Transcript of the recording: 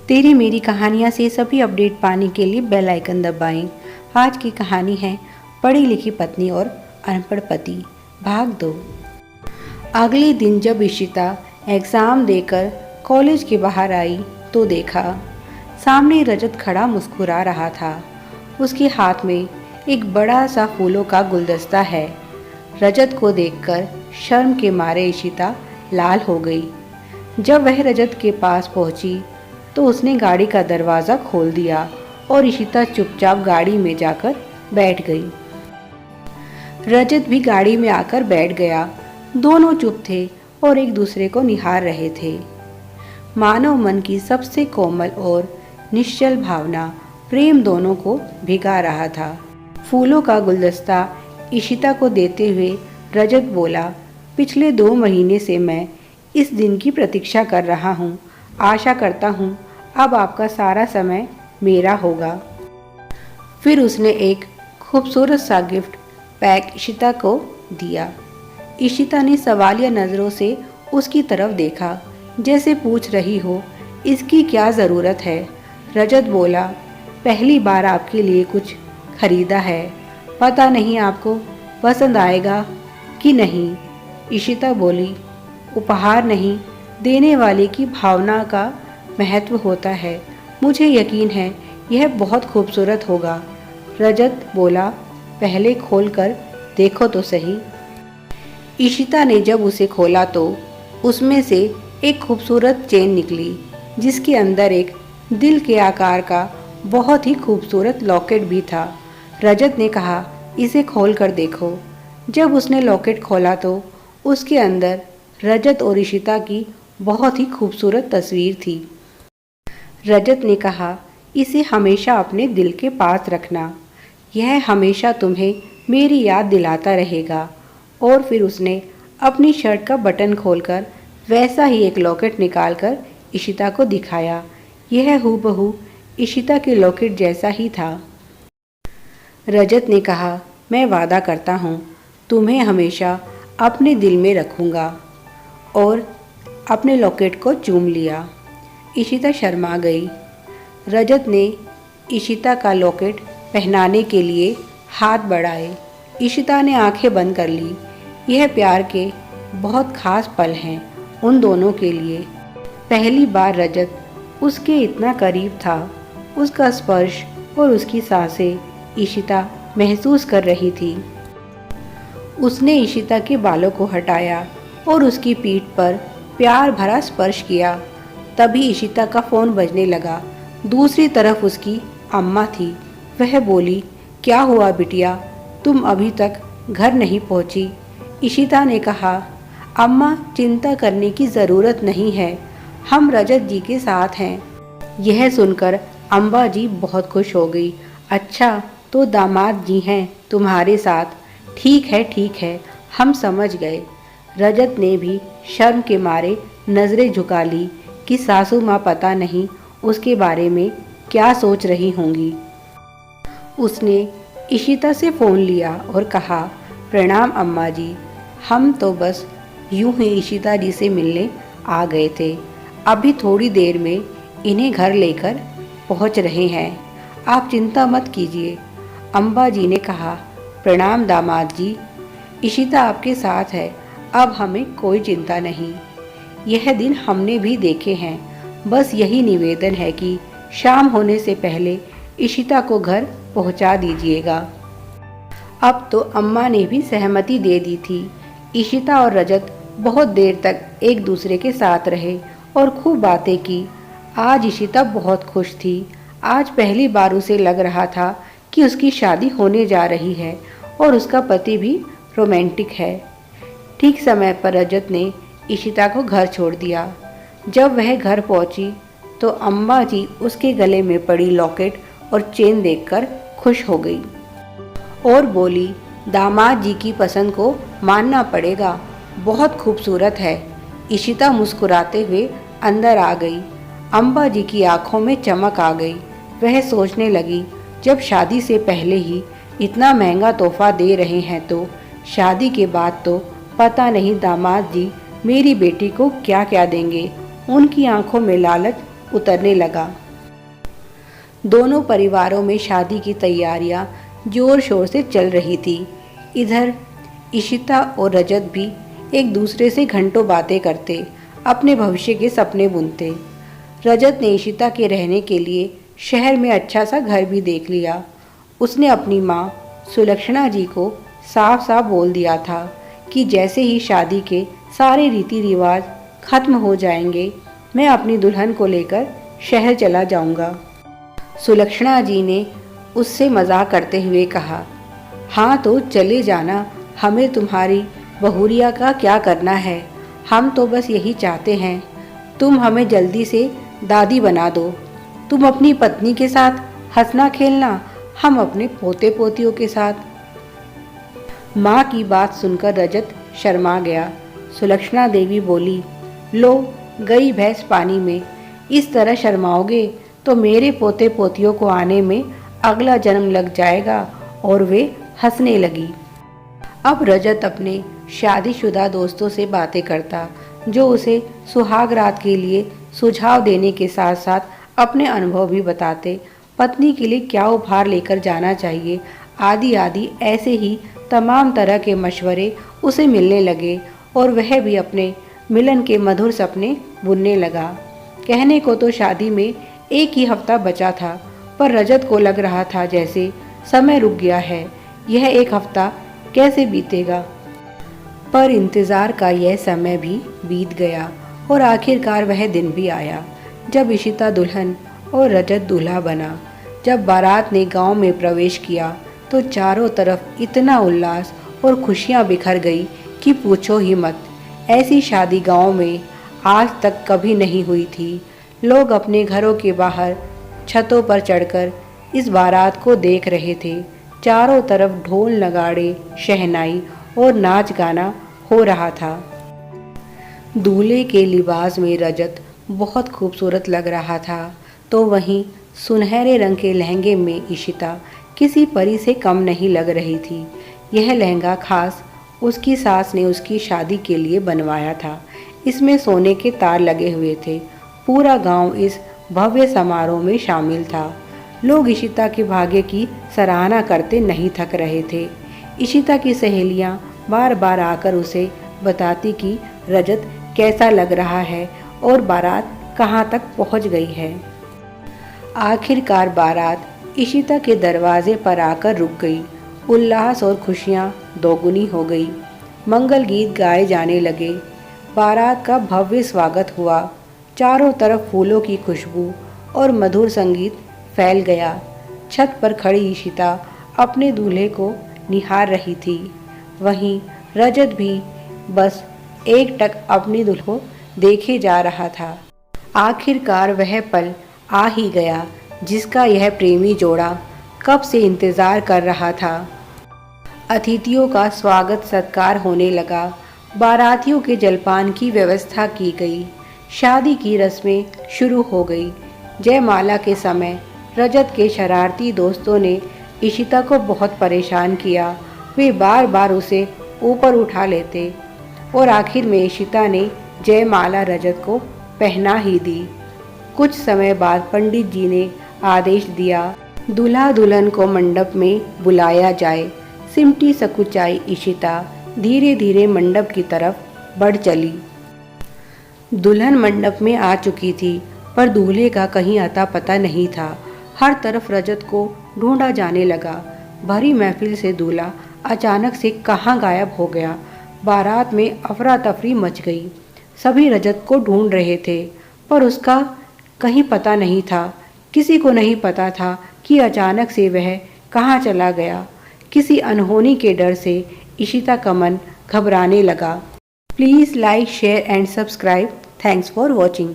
तेरी मेरी कहानियाँ से सभी अपडेट पाने के लिए बेल आइकन दबाएं। आज की कहानी है पढ़ी लिखी पत्नी और अनपढ़ पति, भाग 2। अगले दिन जब इशिता एग्ज़ाम देकर कॉलेज के बाहर आई तो देखा सामने रजत खड़ा मुस्कुरा रहा था। उसके हाथ में एक बड़ा सा फूलों का गुलदस्ता है। रजत को देखकर शर्म के मारे इशिता लाल हो गई। जब वह रजत के पास पहुंची तो उसने गाड़ी का दरवाज़ा खोल दिया और इशिता चुपचाप गाड़ी में जाकर बैठ गई। रजत भी गाड़ी में आकर बैठ गया। दोनों चुप थे और एक दूसरे को निहार रहे थे। मानव मन की सबसे कोमल और निश्चल भावना प्रेम दोनों को भिगा रहा था। फूलों का गुलदस्ता इशिता को देते हुए रजत बोला, पिछले 2 महीने से मैं इस दिन की प्रतीक्षा कर रहा हूँ। आशा करता हूँ अब आपका सारा समय मेरा होगा। फिर उसने एक खूबसूरत सा गिफ्ट पैक इशिता को दिया। इशिता ने सवालिया नज़रों से उसकी तरफ देखा, जैसे पूछ रही हो इसकी क्या ज़रूरत है। रजत बोला, पहली बार आपके लिए कुछ खरीदा है, पता नहीं आपको पसंद आएगा कि नहीं। इशिता बोली, उपहार नहीं, देने वाले की भावना का महत्व होता है। मुझे यकीन है यह बहुत खूबसूरत होगा। रजत बोला, पहले खोलकर देखो तो सही। इशिता ने जब उसे खोला तो उसमें से एक खूबसूरत चेन निकली, जिसके अंदर एक दिल के आकार का बहुत ही खूबसूरत लॉकेट भी था। रजत ने कहा, इसे खोल कर देखो। जब उसने लॉकेट खोला तो उसके अंदर रजत और इशिता की बहुत ही खूबसूरत तस्वीर थी। रजत ने कहा, इसे हमेशा अपने दिल के पास रखना, यह हमेशा तुम्हें मेरी याद दिलाता रहेगा। और फिर उसने अपनी शर्ट का बटन खोलकर वैसा ही एक लॉकेट निकालकर इशिता को दिखाया। यह हूबहू इशिता के लॉकेट जैसा ही था। रजत ने कहा, मैं वादा करता हूँ तुम्हें हमेशा अपने दिल में रखूँगा। और अपने लॉकेट को चूम लिया। इशिता शर्मा गई। रजत ने इशिता का लॉकेट पहनाने के लिए हाथ बढ़ाए। इशिता ने आंखें बंद कर ली। यह प्यार के बहुत खास पल हैं उन दोनों के लिए। पहली बार रजत उसके इतना करीब था। उसका स्पर्श और उसकी सांसें इशिता महसूस कर रही थी। उसने इशिता के बालों को हटाया और उसकी पीठ पर प्यार भरा स्पर्श किया। तभी इशिता का फ़ोन बजने लगा। दूसरी तरफ उसकी अम्मा थी। वह बोली, क्या हुआ बिटिया, तुम अभी तक घर नहीं पहुंची? इशिता ने कहा, अम्मा चिंता करने की ज़रूरत नहीं है, हम रजत जी के साथ हैं। यह सुनकर अम्बा जी बहुत खुश हो गई। अच्छा, तो दामाद जी हैं तुम्हारे साथ? ठीक है, हम समझ गए। रजत ने भी शर्म के मारे नज़रें झुका ली कि सासू माँ पता नहीं उसके बारे में क्या सोच रही होंगी। उसने इशिता से फ़ोन लिया और कहा, प्रणाम अम्मा जी, हम तो बस यूं ही इशिता जी से मिलने आ गए थे। अभी थोड़ी देर में इन्हें घर लेकर पहुंच रहे हैं, आप चिंता मत कीजिए। अम्बा जी ने कहा, प्रणाम दामाद जी, इशिता आपके साथ है, अब हमें कोई चिंता नहीं। यह दिन हमने भी देखे हैं, बस यही निवेदन है कि शाम होने से पहले इशिता को घर पहुंचा दीजिएगा। अब तो अम्मा ने भी सहमति दे दी थी। इशिता और रजत बहुत देर तक एक दूसरे के साथ रहे और खूब बातें की। आज इशिता बहुत खुश थी। आज पहली बार उसे लग रहा था कि उसकी शादी होने जा रही है और उसका पति भी रोमांटिक है। ठीक समय पर रजत ने इशिता को घर छोड़ दिया। जब वह घर पहुंची तो अम्मा जी उसके गले में पड़ी लॉकेट और चेन देखकर खुश हो गई और बोली, दामाद जी की पसंद को मानना पड़ेगा, बहुत खूबसूरत है। इशिता मुस्कुराते हुए अंदर आ गई। अम्बा जी की आंखों में चमक आ गई। वह सोचने लगी, जब शादी से पहले ही इतना महंगा तोहफा दे रहे हैं तो शादी के बाद तो पता नहीं दामाद जी मेरी बेटी को क्या क्या देंगे। उनकी आंखों में लालच उतरने लगा। दोनों परिवारों में शादी की तैयारियां जोर शोर से चल रही थी। इधर इशिता और रजत भी एक दूसरे से घंटों बातें करते, अपने भविष्य के सपने बुनते। रजत ने इशिता के रहने के लिए शहर में अच्छा सा घर भी देख लिया। उसने अपनी माँ सुलक्षणा जी को साफ साफ बोल दिया था कि जैसे ही शादी के सारे रीति रिवाज खत्म हो जाएंगे, मैं अपनी दुल्हन को लेकर शहर चला जाऊंगा। सुलक्षणा जी ने उससे मजाक करते हुए कहा, हाँ तो चले जाना, हमें तुम्हारी बहुरिया का क्या करना है। हम तो बस यही चाहते हैं, तुम हमें जल्दी से दादी बना दो। तुम अपनी पत्नी के साथ हंसना खेलना, हम अपने पोते पोतियों के साथ। माँ की बात सुनकर रजत शर्मा गया। सुलक्षणा देवी बोली, लो गई भैंस पानी में, इस तरह शर्माओगे तो मेरे पोते पोतियों को आने में अगला जन्म लग जाएगा। और वे हंसने लगी। अब रजत अपने शादीशुदा दोस्तों से बातें करता, जो उसे सुहाग रात के लिए सुझाव देने के साथ साथ अपने अनुभव भी बताते, पत्नी के लिए क्या उपहार लेकर जाना चाहिए, आदि आदि ऐसे ही तमाम तरह के मशवरे उसे मिलने लगे और वह भी अपने मिलन के मधुर सपने बुनने लगा। कहने को तो शादी में एक ही हफ्ता बचा था, पर रजत को लग रहा था जैसे समय रुक गया है। यह एक हफ्ता कैसे बीतेगा। पर इंतज़ार का यह समय भी बीत गया और आखिरकार वह दिन भी आया जब इशिता दुल्हन और रजत दूल्हा बना। जब बारात ने गांव में प्रवेश किया तो चारों तरफ इतना उल्लास और खुशियां बिखर गई कि पूछो ही मत। ऐसी शादी गांव में आज तक कभी नहीं हुई थी। लोग अपने घरों के बाहर छतों पर चढ़कर इस बारात को देख रहे थे। चारों तरफ ढोल नगाड़े, शहनाई और नाच गाना हो रहा था। दूल्हे के लिबास में रजत बहुत खूबसूरत लग रहा था, तो वहीं सुनहरे रंग के लहंगे में इशिता किसी परी से कम नहीं लग रही थी। यह लहंगा खास उसकी सास ने उसकी शादी के लिए बनवाया था। इसमें सोने के तार लगे हुए थे। पूरा गांव इस भव्य समारोह में शामिल था। लोग इशिता के भाग्य की सराहना करते नहीं थक रहे थे। इशिता की सहेलियां बार बार आकर उसे बताती कि रजत कैसा लग रहा है और बारात कहाँ तक पहुँच गई है। आखिरकार बारात इशिता के दरवाजे पर आकर रुक गई। उल्लास और खुशियाँ दोगुनी हो गई। मंगल गीत गाए जाने लगे। बारात का भव्य स्वागत हुआ। चारों तरफ फूलों की खुशबू और मधुर संगीत फैल गया। छत पर खड़ी इशिता अपने दूल्हे को निहार रही थी। वहीं रजत भी बस एकटक अपनी दुल्हन को देखे जा रहा था। आखिरकार वह पल आ ही गया जिसका यह प्रेमी जोड़ा कब से इंतजार कर रहा था। अतिथियों का स्वागत सत्कार होने लगा। बारातियों के जलपान की व्यवस्था की गई। शादी की रस्में शुरू हो गई। जयमाला के समय रजत के शरारती दोस्तों ने इशिता को बहुत परेशान किया। वे बार बार उसे ऊपर उठा लेते और आखिर में इशिता ने जयमाला रजत को पहना ही दी। कुछ समय बाद पंडित जी ने आदेश दिया, दूल्हा दुल्हन को मंडप में बुलाया जाए। सिमटी सकुचाई इशिता धीरे धीरे मंडप की तरफ बढ़ चली। दुल्हन मंडप में आ चुकी थी, पर दूल्हे का कहीं अता पता नहीं था। हर तरफ रजत को ढूंढा जाने लगा। भरी महफिल से दूल्हा अचानक से कहाँ गायब हो गया। बारात में अफरा तफरी मच गई। सभी रजत को ढूंढ रहे थे, पर उसका कहीं पता नहीं था। किसी को नहीं पता था कि अचानक से वह कहाँ चला गया। किसी अनहोनी के डर से इशिता का मन घबराने लगा। Please like, share and subscribe. Thanks for watching.